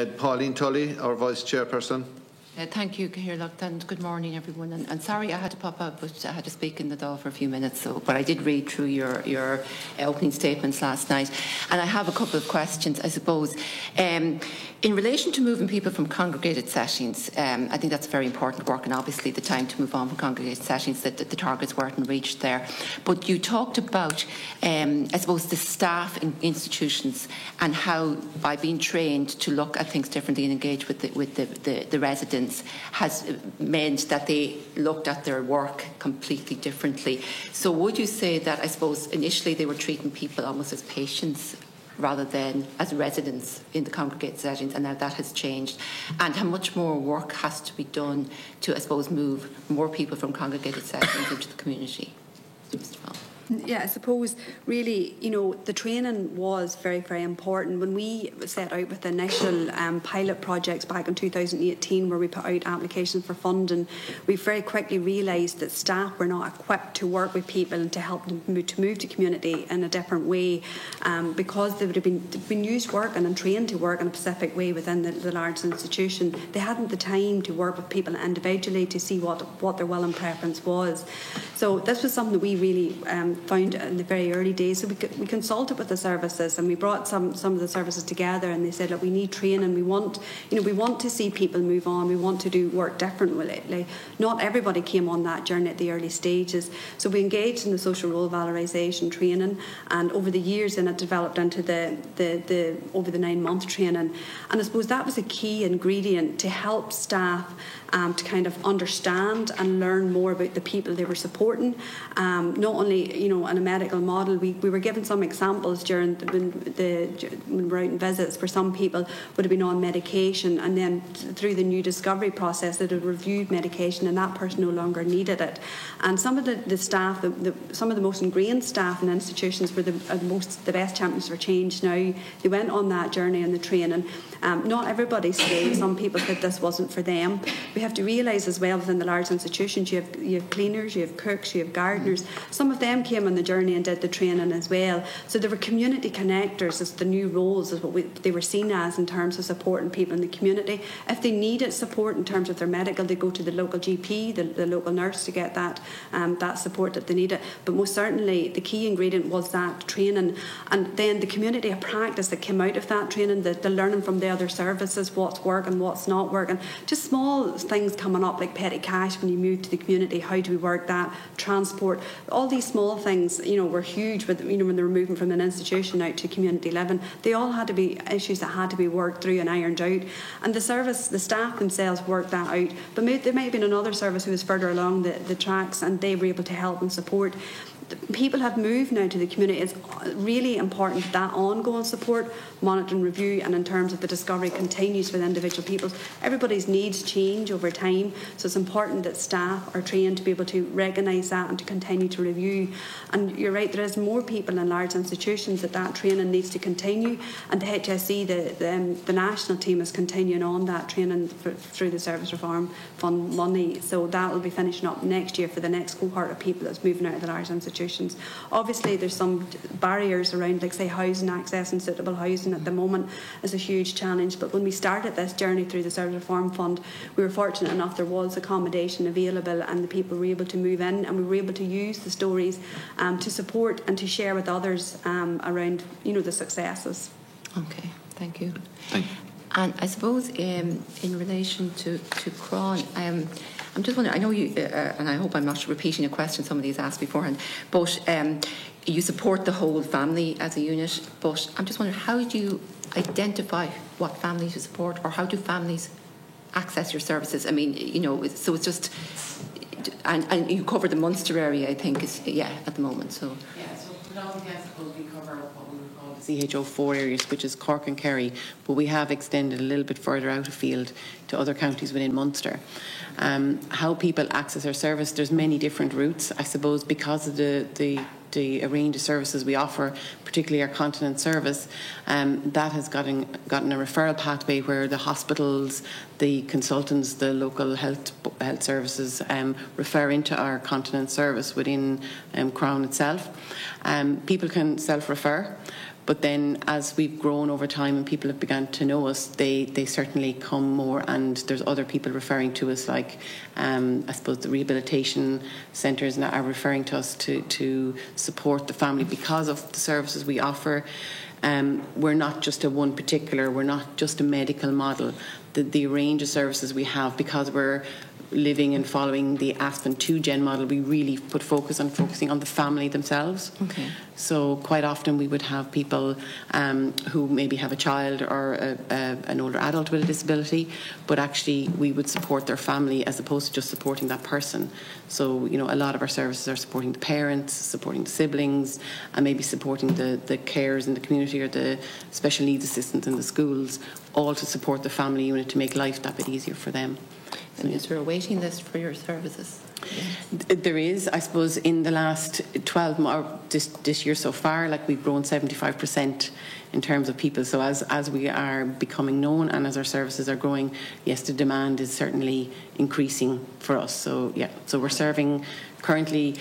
Pauline Tully, our Vice Chairperson. Thank you, Cathaoirleach, and good morning, everyone. And sorry I had to pop out, but I had to speak in the Dáil for a few minutes. But I did read through your opening statements last night, and I have a couple of questions, I suppose. In relation to moving people from congregated settings, I think that's very important work, and obviously the time to move on from congregated settings, that the targets weren't reached there. But you talked about, I suppose, the staff in institutions and how, by being trained to look at things differently and engage with the residents, has meant that they looked at their work completely differently. So would you say that, I suppose, initially they were treating people almost as patients rather than as residents in the congregated settings, and now that has changed? And how much more work has to be done to, I suppose, move more people from congregated settings into the community? Yeah, I suppose really, the training was very, very important. When we set out with the initial pilot projects back in 2018, where we put out applications for funding, we very quickly realised that staff were not equipped to work with people and to help them move to community in a different way, because they would have been used working and trained to work in a specific way within the large institution. They hadn't the time to work with people individually to see what their will and preference was. So this was something that we really found in the very early days. So we consulted with the services, and we brought some of the services together, and they said, look, we need training. We want to see people move on. We want to do work differently. Not everybody came on that journey at the early stages. So we engaged in the social role valorisation training, and over the years, then it developed into the over the 9-month training. And I suppose that was a key ingredient to help staff to kind of understand and learn more about the people they were supporting. Not only, in a medical model, we were given some examples during when we're out in visits, where some people would have been on medication, and then through the new discovery process, that had reviewed medication, and that person no longer needed it. And some of the staff, some of the most ingrained staff in institutions were the best champions for change now. They went on that journey and the training. Not everybody stayed. Some people said this wasn't for them. We have to realise as well, within the large institutions, you have cleaners, you have cooks, you have gardeners. Some of them came on the journey and did the training as well. So there were community connectors as the new roles, as what they were seen as in terms of supporting people in the community. If they needed support in terms of their medical, they go to the local GP, the local nurse, to get that support that they needed. But most certainly the key ingredient was that training, and then the community of practice that came out of that training, the learning from the other services, what's working, what's not working. Just small things coming up like petty cash when you move to the community. How do we work that? Transport. All these small things, were huge. With when they were moving from an institution out to community living, they all had to be issues that had to be worked through and ironed out. And the staff themselves worked that out. But there might have been another service who was further along the tracks, and they were able to help and support. People have moved now to the community. It's really important that ongoing support, monitoring, review, and in terms of the discovery continues with individual people. Everybody's needs change over time, so it's important that staff are trained to be able to recognise that and to continue to review. And you're right, there is more people in large institutions that training needs to continue, and the HSE, the national team, is continuing on that training through the Service Reform Fund money. So that will be finishing up next year for the next cohort of people that's moving out of the large institutions. Obviously there's some barriers around, like say housing access, and suitable housing at the moment is a huge challenge. But when we started this journey through the Service Reform Fund, we were fortunate enough there was accommodation available, and the people were able to move in, and we were able to use the stories to support and to share with others around the successes. Okay, thank you. Thank you. And I suppose in relation to Cron, I'm just wondering, I know you, and I hope I'm not repeating a question somebody has asked beforehand, but you support the whole family as a unit, but I'm just wondering, how do you identify what families you support, or how do families access your services? I mean, so it's just, and you cover the Munster area, I think, at the moment, so. Yeah, so predominantly I suppose we cover what we would call the CHO4 areas, which is Cork and Kerry, but we have extended a little bit further out afield to other counties within Munster. How people access our service, there's many different routes, I suppose, because of the range of services we offer, particularly our continent service. That has gotten a referral pathway where the hospitals, the consultants, the local health services refer into our continent service within Crown itself. People can self-refer, But then as we've grown over time and people have begun to know us, they certainly come more, and there's other people referring to us, like I suppose the rehabilitation centres are referring to us to support the family because of the services we offer. We're not just we're not just a medical model. The range of services we have, because we're living and following the Aspen 2Gen model, we really focusing on the family themselves. Okay. So quite often we would have people who maybe have a child or an older adult with a disability, but actually we would support their family as opposed to just supporting that person. So, you know, a lot of our services are supporting the parents, supporting the siblings, and maybe supporting the carers in the community or the special needs assistants in the schools, all to support the family unit to make life that bit easier for them. And is there a waiting list for your services? Yeah. There is, I suppose, in the last 12 months, this year so far, like we've grown 75% in terms of people. So as we are becoming known and as our services are growing, yes, the demand is certainly increasing for us. So yeah, so we're serving currently,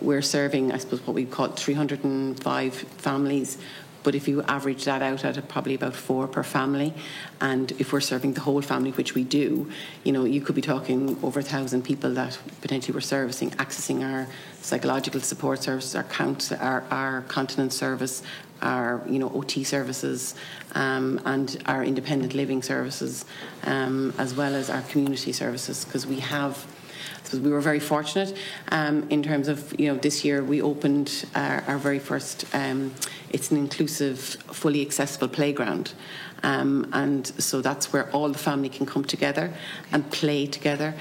we're serving, I suppose, what we call 305 families. But if you average that out at probably about 4 per family, and if we're serving the whole family, which we do, you know, you could be talking over 1,000 people that potentially we're servicing, accessing our psychological support services, our continence service, our, you know, OT services, and our independent living services, as well as our community services, because we have. So we were very fortunate in terms of, you know, this year we opened our very first, it's an inclusive, fully accessible playground. And so that's where all the family can come together and play together,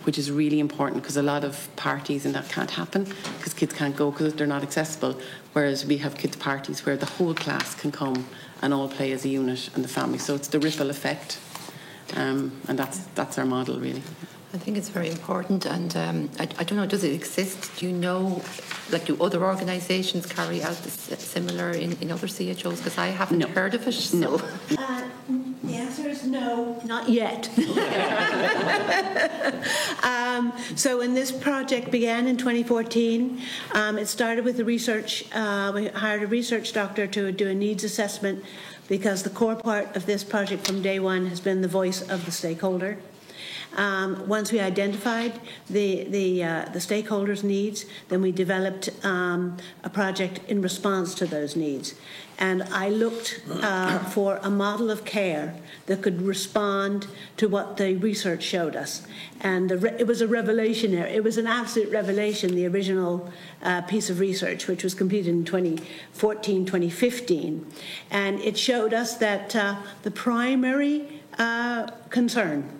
which is really important, because a lot of parties and that can't happen because kids can't go because they're not accessible. Whereas we have kids' parties where the whole class can come and all play as a unit and the family. So it's the ripple effect, and that's our model, really. I think it's very important, and I don't know, does it exist? Do you know, do other organisations carry out this similar in other CHOs? Because I haven't heard of it. So. No. The answer is no, not yet. So when this project began in 2014, it started with the research. We hired a research doctor to do a needs assessment, because the core part of this project from day one has been the voice of the stakeholder. Once we identified the stakeholders' needs, then we developed a project in response to those needs. And I looked for a model of care that could respond to what the research showed us. And it was a revolutionary, it was an absolute revelation, the original piece of research, which was completed in 2014, 2015. And it showed us that the primary concern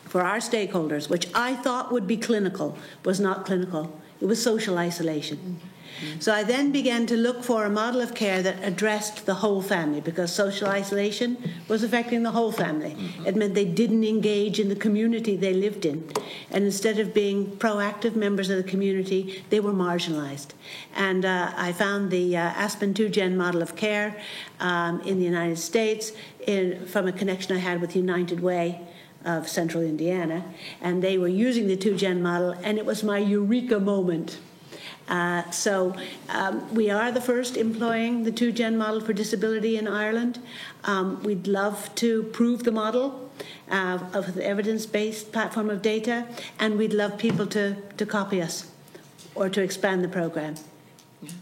for our stakeholders, which I thought would be clinical, was not clinical. It was social isolation. Mm-hmm. So I then began to look for a model of care that addressed the whole family, because social isolation was affecting the whole family. Mm-hmm. It meant they didn't engage in the community they lived in. And instead of being proactive members of the community, they were marginalized. And I found the Aspen 2Gen model of care in the United States from a connection I had with United Way of Central Indiana, and they were using the 2Gen model, and it was my eureka moment. So we are the first employing the 2Gen model for disability in Ireland. We'd love to prove the model of the evidence-based platform of data, and we'd love people to copy us or to expand the program. Yeah.